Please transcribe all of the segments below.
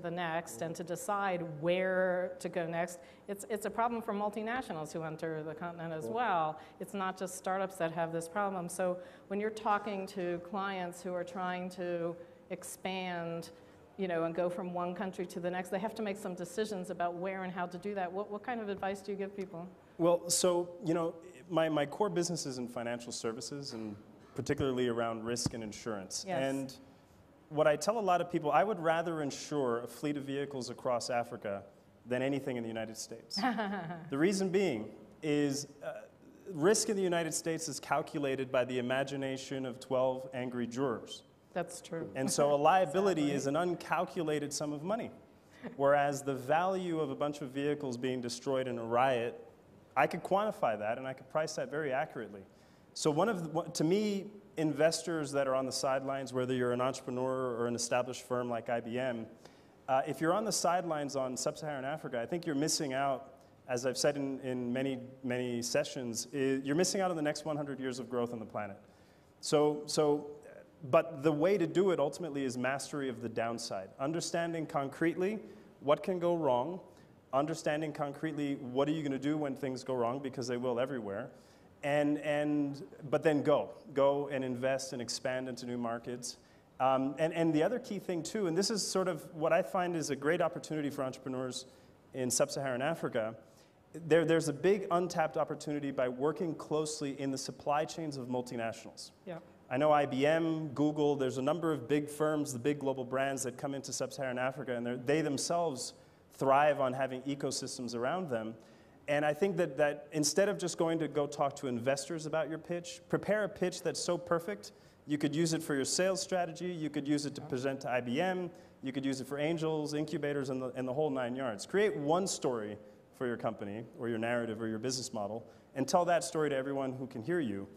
the next and to decide where to go next. It's a problem for multinationals who enter the continent as well. It's not just startups that have this problem. So when you're talking to clients who are trying to expand, and go from one country to the next, they have to make some decisions about where and how to do that. What kind of advice do you give people? Well, so, my core business is in financial services, and particularly around risk and insurance. Yes. And what I tell a lot of people, I would rather insure a fleet of vehicles across Africa than anything in the United States. The reason being is risk in the United States is calculated by the imagination of 12 angry jurors. That's true. And so a liability is an uncalculated sum of money. Whereas the value of a bunch of vehicles being destroyed in a riot, I could quantify that and I could price that very accurately. So to me, investors that are on the sidelines, whether you're an entrepreneur or an established firm like IBM, if you're on the sidelines on sub-Saharan Africa, I think you're missing out, as I've said in many, many sessions, you're missing out on the next 100 years of growth on the planet. But the way to do it ultimately is mastery of the downside. Understanding concretely what can go wrong, understanding concretely what are you going to do when things go wrong, because they will everywhere, but then go and invest and expand into new markets. And the other key thing too, and this is sort of what I find is a great opportunity for entrepreneurs in sub-Saharan Africa, there's a big untapped opportunity by working closely in the supply chains of multinationals. Yeah. I know IBM, Google, there's a number of big firms, the big global brands that come into sub-Saharan Africa, and they themselves thrive on having ecosystems around them. And I think that instead of just going to go talk to investors about your pitch, prepare a pitch that's so perfect, you could use it for your sales strategy, you could use it to present to IBM, you could use it for angels, incubators, and the whole 9 yards. Create one story for your company, or your narrative, or your business model, and tell that story to everyone who can hear you.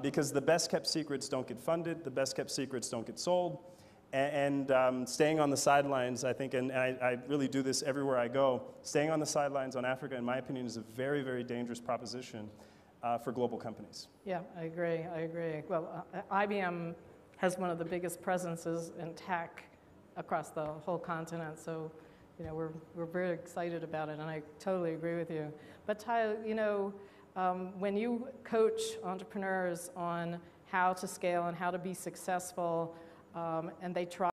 Because the best kept secrets don't get funded, the best kept secrets don't get sold, and staying on the sidelines, I think, and I really do this everywhere I go, staying on the sidelines on Africa, in my opinion, is a very, very dangerous proposition for global companies. Yeah, I agree. Well, IBM has one of the biggest presences in tech across the whole continent, so we're very excited about it, and I totally agree with you. But Ty, when you coach entrepreneurs on how to scale and how to be successful, and they try